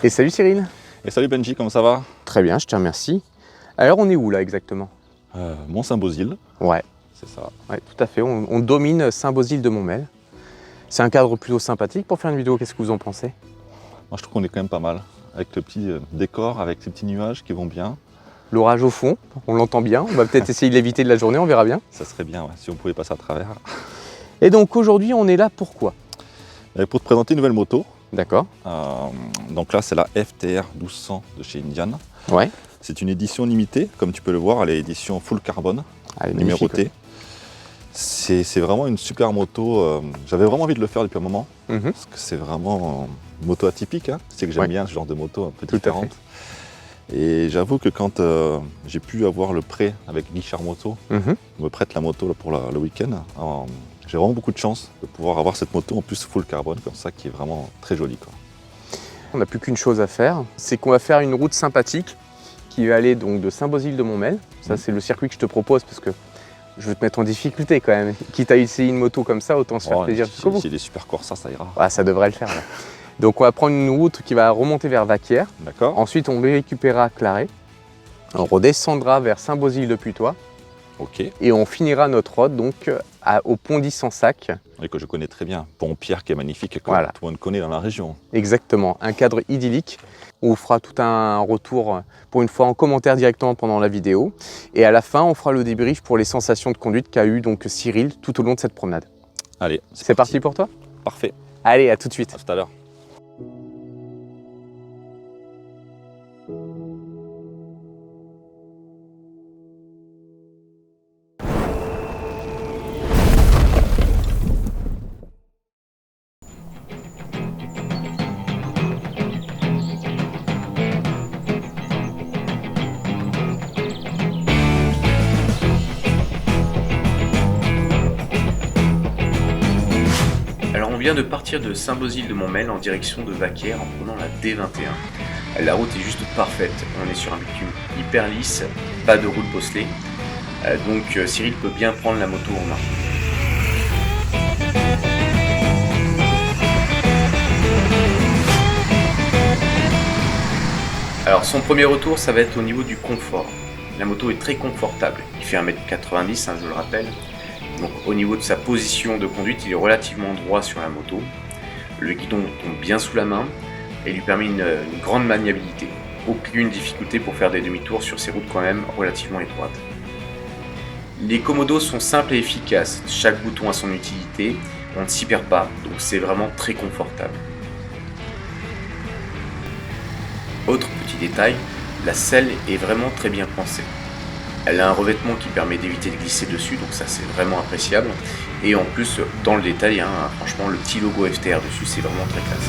Et salut Cyril. Et salut Benji, comment ça va? Très bien, je te remercie. Alors on est où là exactement? Mont-Saint-Bosile. Ouais. C'est ça. Ouais, tout à fait. On domine Saint-Bosile de Montmel. C'est un cadre plutôt sympathique pour faire une vidéo. Qu'est-ce que vous en pensez? Moi je trouve qu'on est quand même pas mal. Avec le petit décor, avec ces petits nuages qui vont bien. L'orage au fond, on l'entend bien. On va peut-être essayer de l'éviter de la journée, on verra bien. Ça serait bien ouais, si on pouvait passer à travers. Et donc aujourd'hui on est là pourquoi? Pour te présenter une nouvelle moto. D'accord. Donc là c'est la FTR 1200 de chez Indian. Ouais. C'est une édition limitée, comme tu peux le voir, elle est édition full carbone, numérotée. Ouais. C'est vraiment une super moto. J'avais vraiment envie de le faire depuis un moment. Parce que c'est vraiment une moto atypique. Hein. C'est que j'aime bien ce genre de moto un peu différente. Et j'avoue que quand j'ai pu avoir le prêt avec Guichard Moto, me prête la moto là, pour le week-end, j'ai vraiment beaucoup de chance de pouvoir avoir cette moto en plus full carbone comme ça qui est vraiment très jolie. Quoi. On n'a plus qu'une chose à faire, c'est qu'on va faire une route sympathique qui va aller donc de Saint-Bosile de Montmel. Ça c'est le circuit que je te propose parce que je veux te mettre en difficulté quand même. Quitte à essayer une moto comme ça, autant se faire plaisir jusqu'au bout. Si des super Corsa, ça ira. Ah, ça devrait le faire. Là. Donc on va prendre une route qui va remonter vers Vaquières. D'accord. Ensuite on récupérera Claret. On redescendra vers Saint-Bosile de Putois. Ok. Et on finira notre route donc au pont d'Issensac. Oui, que je connais très bien. Pont Pierre qui est magnifique et que tout le monde connaît dans la région. Exactement. Un cadre idyllique. On vous fera tout un retour pour une fois en commentaire directement pendant la vidéo. Et à la fin, on fera le débrief pour les sensations de conduite qu'a eu donc Cyril tout au long de cette promenade. Allez, c'est parti pour toi? Parfait. Allez, à tout de suite. À tout à l'heure. Alors on vient de partir de Saint-Bosile de Montmel en direction de Vaquières en prenant la D21. La route est juste parfaite, on est sur un bitume hyper lisse, pas de route bosselée, donc Cyril peut bien prendre la moto en main. Alors son premier retour ça va être au niveau du confort. La moto est très confortable, il fait 1m90 je le rappelle. Donc au niveau de sa position de conduite, il est relativement droit sur la moto. Le guidon tombe bien sous la main et lui permet une grande maniabilité. Aucune difficulté pour faire des demi-tours sur ces routes quand même relativement étroites. Les commodos sont simples et efficaces. Chaque bouton a son utilité, on ne s'y perd pas, donc c'est vraiment très confortable. Autre petit détail, la selle est vraiment très bien pensée. Elle a un revêtement qui permet d'éviter de glisser dessus, donc ça c'est vraiment appréciable. Et en plus, dans le détail, franchement, le petit logo FTR dessus, c'est vraiment très classe.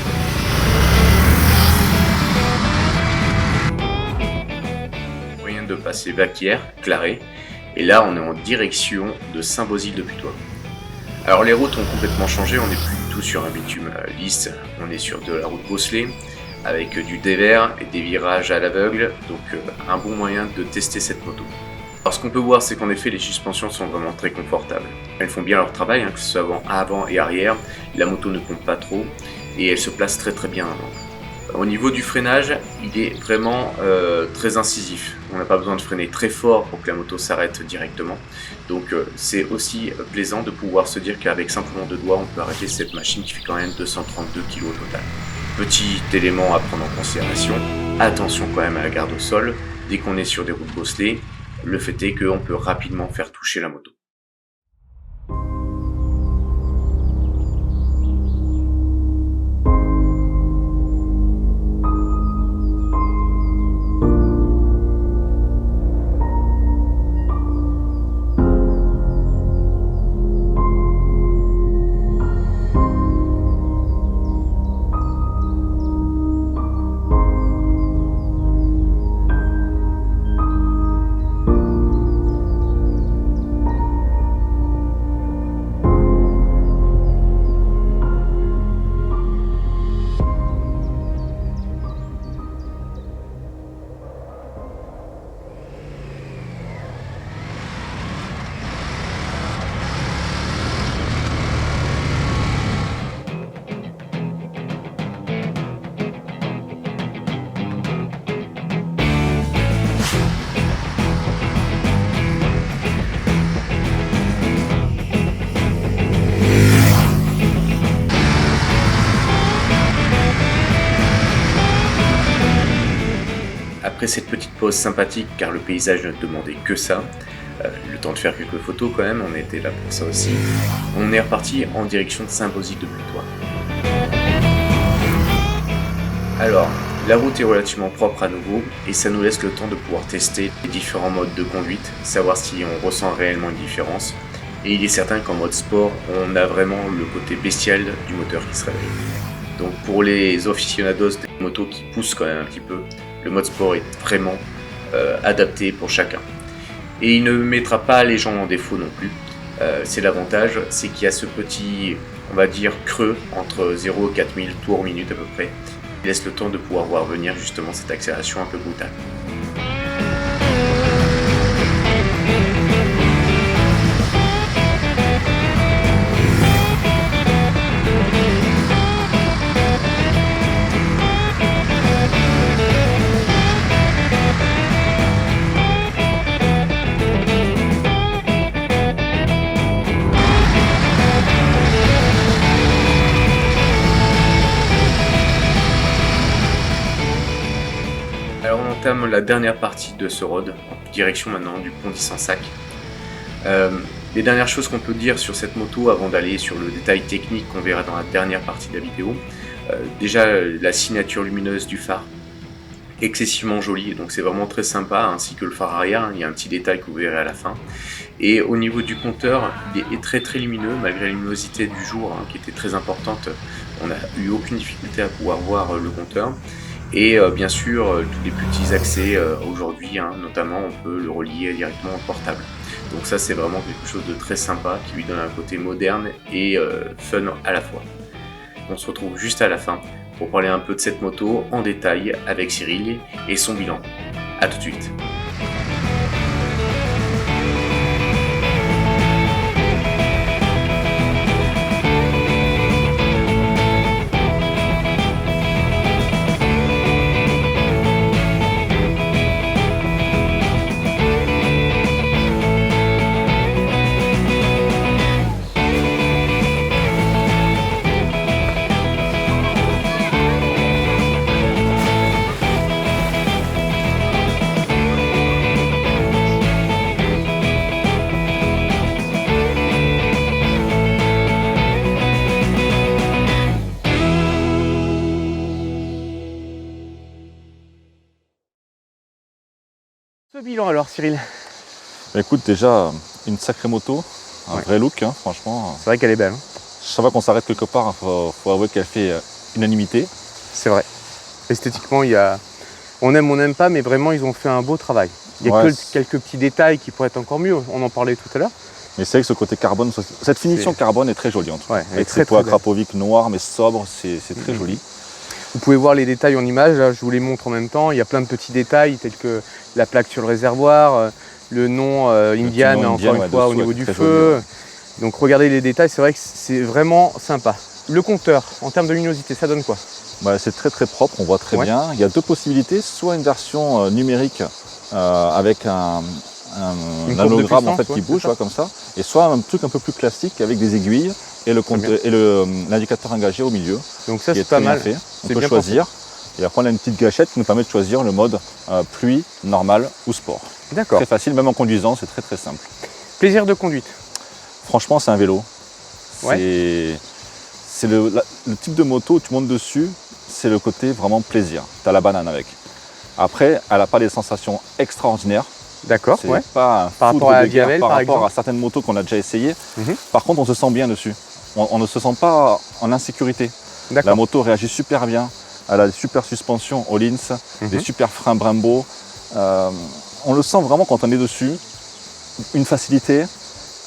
Moyen de passer Vaquières, Claret, et là on est en direction de Saint-Bosile de Putois. Alors les routes ont complètement changé, on n'est plus du tout sur un bitume lisse, on est sur de la route bosselée, avec du dévers et des virages à l'aveugle, donc un bon moyen de tester cette moto. Alors ce qu'on peut voir c'est qu'en effet les suspensions sont vraiment très confortables. Elles font bien leur travail, que ce soit avant et arrière, la moto ne pompe pas trop et elle se place très bien avant. Au niveau du freinage, il est vraiment très incisif. On n'a pas besoin de freiner très fort pour que la moto s'arrête directement. Donc c'est aussi plaisant de pouvoir se dire qu'avec simplement 2 doigts on peut arrêter cette machine qui fait quand même 232 kg au total. Petit élément à prendre en considération, attention quand même à la garde au sol, dès qu'on est sur des routes bosselées, le fait est qu'on peut rapidement faire toucher la moto. Après cette petite pause sympathique, car le paysage ne demandait que ça, le temps de faire quelques photos quand même, on était là pour ça aussi, on est reparti en direction de Saint-Bauzille-de-Putois. Alors, la route est relativement propre à nouveau et ça nous laisse le temps de pouvoir tester les différents modes de conduite, savoir si on ressent réellement une différence. Et il est certain qu'en mode sport, on a vraiment le côté bestial du moteur qui se réveille. Donc pour les aficionados des motos qui poussent quand même un petit peu, le mode sport est vraiment adapté pour chacun. Et il ne mettra pas les gens en défaut non plus. C'est l'avantage, c'est qu'il y a ce petit, on va dire, creux entre 0 et 4000 tours minute à peu près. Il laisse le temps de pouvoir voir venir justement cette accélération un peu brutale. Alors on entame la dernière partie de ce road, en direction maintenant du pont d'Issensac. Les dernières choses qu'on peut dire sur cette moto avant d'aller sur le détail technique qu'on verra dans la dernière partie de la vidéo. Déjà la signature lumineuse du phare, excessivement jolie, donc c'est vraiment très sympa, ainsi que le phare arrière, il y a un petit détail que vous verrez à la fin. Et au niveau du compteur, il est très très lumineux, malgré la luminosité du jour qui était très importante, on n'a eu aucune difficulté à pouvoir voir le compteur. Et bien sûr, tous les petits accès aujourd'hui, notamment on peut le relier directement au portable. Donc ça c'est vraiment quelque chose de très sympa qui lui donne un côté moderne et fun à la fois. On se retrouve juste à la fin pour parler un peu de cette moto en détail avec Cyril et son bilan. A tout de suite. Ce bilan alors Cyril? Écoute, déjà une sacrée moto, un vrai look, franchement. C'est vrai qu'elle est belle. Chaque fois qu'on s'arrête quelque part, faut avouer qu'elle fait unanimité. C'est vrai. Esthétiquement, on aime, on n'aime pas, mais vraiment ils ont fait un beau travail. Il y a que quelques petits détails qui pourraient être encore mieux, on en parlait tout à l'heure. Mais c'est vrai que ce côté carbone, cette finition carbone est très jolie en tout cas. Ouais, avec ces poids Krapovic noirs mais sobres, c'est très joli. Vous pouvez voir les détails en image, là, je vous les montre en même temps. Il y a plein de petits détails tels que la plaque sur le réservoir, le nom Indian, encore une fois, au niveau du feu. Joli. Donc regardez les détails, c'est vrai que c'est vraiment sympa. Le compteur, en termes de luminosité, ça donne quoi? C'est très très propre, on voit très bien. Il y a deux possibilités, soit une version numérique avec un nanogramme en fait, qui bouge comme ça, et soit un truc un peu plus classique avec des aiguilles et l'indicateur engagé au milieu. Donc ça c'est pas mal fait. On peut choisir. Et après on a une petite gâchette qui nous permet de choisir le mode pluie, normal ou sport. D'accord. Très facile, même en conduisant, c'est très très simple. Plaisir de conduite. Franchement c'est un vélo. C'est le type de moto où tu montes dessus, c'est le côté vraiment plaisir. Tu as la banane avec. Après, elle n'a pas des sensations extraordinaires. D'accord, pas par rapport à la Diavel, par rapport à certaines motos qu'on a déjà essayées. Par contre, on se sent bien dessus. On ne se sent pas en insécurité. La moto réagit super bien. Elle a des super suspensions Öhlins, des super freins Brembo. On le sent vraiment quand on est dessus. Une facilité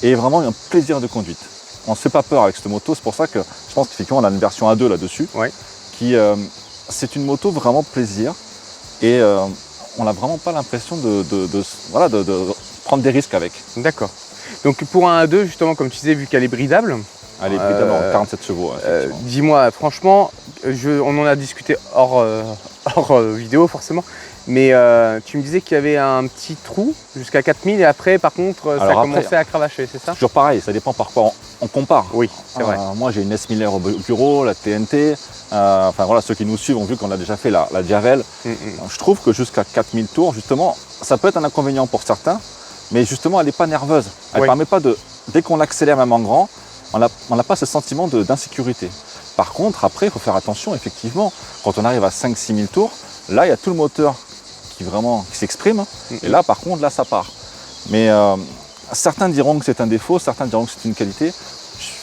et vraiment un plaisir de conduite. On ne se fait pas peur avec cette moto. C'est pour ça que je pense qu'effectivement, on a une version A2 là-dessus. C'est une moto vraiment plaisir. Et on n'a vraiment pas l'impression de prendre des risques avec. D'accord. Donc pour un A2, justement, comme tu disais, vu qu'elle est bridable, Elle est évidemment 47 chevaux. Dis-moi, franchement, on en a discuté hors vidéo forcément, mais tu me disais qu'il y avait un petit trou jusqu'à 4000 et après, par contre, ça commençait à cravacher, c'est ça? Toujours pareil, ça dépend par quoi on compare. Oui, c'est vrai. Moi, j'ai une S Miller au bureau, la TNT. Enfin voilà, ceux qui nous suivent ont vu qu'on a déjà fait la Javel. Je trouve que jusqu'à 4000 tours, justement, ça peut être un inconvénient pour certains, mais justement, elle n'est pas nerveuse. Elle ne permet pas de, dès qu'on l'accélère même en grand, on n'a pas ce sentiment d'insécurité. Par contre, après, il faut faire attention, effectivement, quand on arrive à 5-6 000 tours, là, il y a tout le moteur qui s'exprime, et là, par contre, là, ça part. Mais certains diront que c'est un défaut, certains diront que c'est une qualité.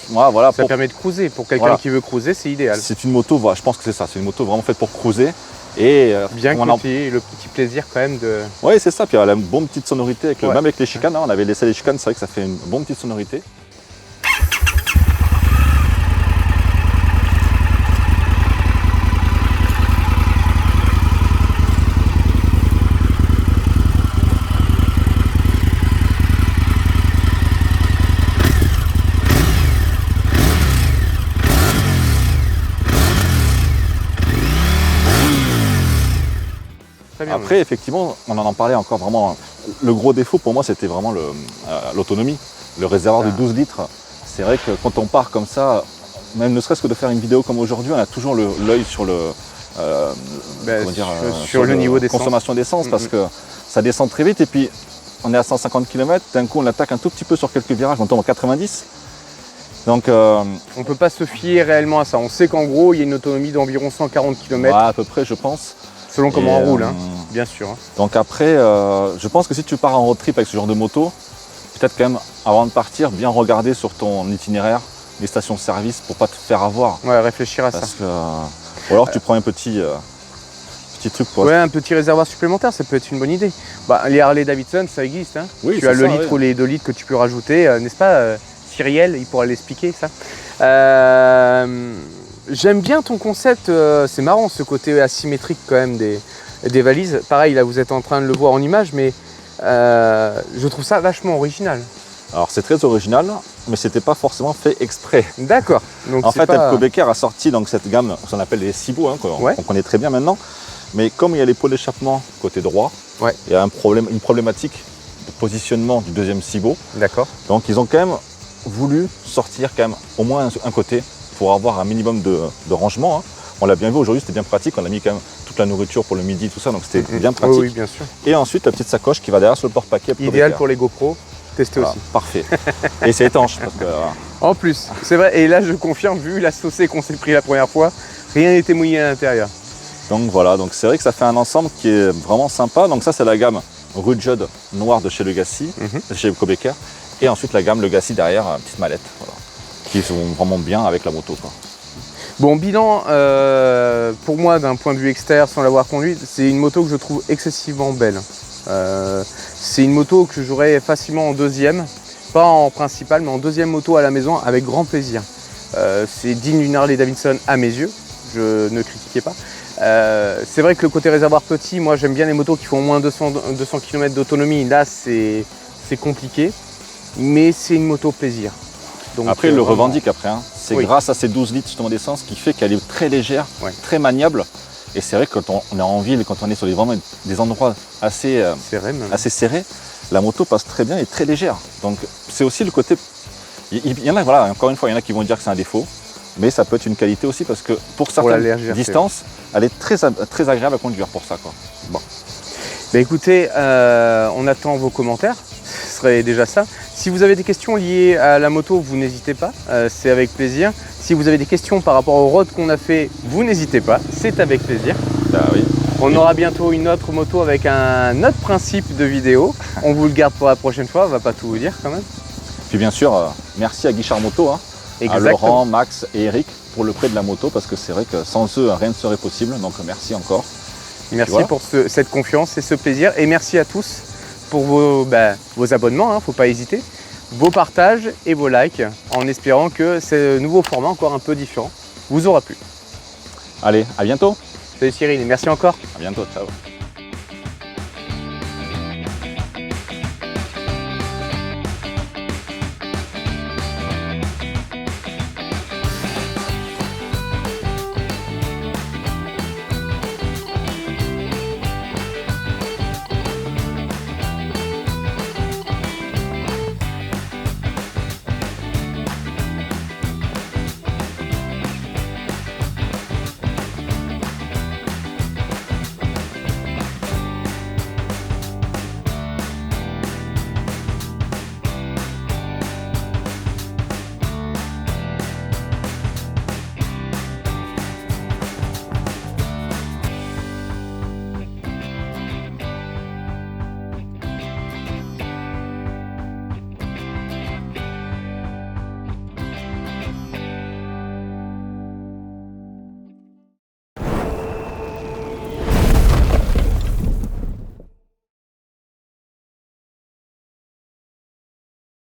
Moi, voilà, ça permet de cruiser. Pour quelqu'un qui veut cruiser, c'est idéal. C'est une moto, voilà, je pense que c'est ça, c'est une moto vraiment faite pour cruiser. Et bien côté, le petit plaisir quand même de... Oui, c'est ça, puis elle a une bonne petite sonorité, même avec les chicanes, on avait laissé les chicanes, c'est vrai que ça fait une bonne petite sonorité. Après, effectivement, on en parlait encore vraiment. Le gros défaut pour moi, c'était vraiment l'autonomie. Le réservoir de 12 litres. C'est vrai que quand on part comme ça, même ne serait-ce que de faire une vidéo comme aujourd'hui, on a toujours l'œil sur le niveau d'essence. Consommation d'essence, parce que ça descend très vite et puis on est à 150 km, d'un coup on attaque un tout petit peu sur quelques virages, on tombe à 90. Donc, on ne peut pas se fier réellement à ça. On sait qu'en gros, il y a une autonomie d'environ 140 km. Ouais, à peu près, je pense. Selon comment on roule, bien sûr. Donc après, je pense que si tu pars en road trip avec ce genre de moto, peut-être quand même, avant de partir, bien regarder sur ton itinéraire les stations-service pour ne pas te faire avoir. Ouais, réfléchir à ça. Ou alors tu prends un petit truc. Ouais, un petit réservoir supplémentaire, ça peut être une bonne idée. Les Harley Davidson, ça existe. Hein. Oui, tu as le litre ou les 2 litres que tu peux rajouter, n'est-ce pas Cyriel, il pourra l'expliquer ça. J'aime bien ton concept, c'est marrant ce côté asymétrique quand même des valises. Pareil, là vous êtes en train de le voir en image, mais je trouve ça vachement original. Alors c'est très original, mais c'était pas forcément fait exprès. D'accord. En fait, Elko Becker a sorti donc cette gamme, qu'on appelle les Cibo, qu'on connaît très bien maintenant. Mais comme il y a les pots d'échappement côté droit, il y a une problématique de positionnement du deuxième Cibo. D'accord. Donc ils ont quand même voulu sortir quand même au moins un côté pour avoir un minimum de rangement. On l'a bien vu aujourd'hui, c'était bien pratique. On a mis quand même toute la nourriture pour le midi, tout ça, donc c'était bien pratique. Oui, bien sûr. Et ensuite, la petite sacoche qui va derrière sur le porte-paquet. Idéal pour les GoPro, tester aussi. Parfait. Et c'est étanche. Parce que, en plus, c'est vrai. Et là, je confirme, vu la saucée qu'on s'est pris la première fois, rien n'était mouillé à l'intérieur. Donc voilà, donc c'est vrai que ça fait un ensemble qui est vraiment sympa. Donc ça, c'est la gamme Rugged noire de chez Legacy, chez Elko Becker. Et ensuite, la gamme Legacy derrière, petite mallette. Voilà. Qui sont vraiment bien avec la moto. Bon, bilan, pour moi, d'un point de vue extérieur, sans l'avoir conduite, c'est une moto que je trouve excessivement belle. C'est une moto que j'aurais facilement en deuxième, pas en principale, mais en deuxième moto à la maison avec grand plaisir. C'est digne d'une Harley Davidson à mes yeux, je ne critiquais pas. C'est vrai que le côté réservoir petit, moi j'aime bien les motos qui font au moins 200 km d'autonomie. Là, c'est compliqué, mais c'est une moto plaisir. Donc, après, il le revendique après. C'est grâce à ces 12 litres justement d'essence qui fait qu'elle est très légère, très maniable. Et c'est vrai que quand on est en ville, quand on est sur des endroits assez serrés, la moto passe très bien et très légère. Donc c'est aussi le côté... Il y en a, voilà, encore une fois, il y en a qui vont dire que c'est un défaut, mais ça peut être une qualité aussi parce que pour certaines distances, elle est très agréable à conduire pour ça. Bon. Bah écoutez, on attend vos commentaires, ce serait déjà ça. Si vous avez des questions liées à la moto, vous n'hésitez pas, c'est avec plaisir. Si vous avez des questions par rapport au road qu'on a fait, vous n'hésitez pas, c'est avec plaisir. Oui. On aura bientôt une autre moto avec un autre principe de vidéo. On vous le garde pour la prochaine fois, on va pas tout vous dire quand même. Puis bien sûr, merci à Guichard Moto, à Laurent, Max et Eric pour le prêt de la moto, parce que c'est vrai que sans eux, rien ne serait possible. Donc merci encore. Merci pour cette confiance et ce plaisir. Et merci à tous pour vos abonnements, faut pas hésiter, vos partages et vos likes, en espérant que ce nouveau format encore un peu différent vous aura plu. Allez, à bientôt. Salut Cyril et merci encore. À bientôt, ciao.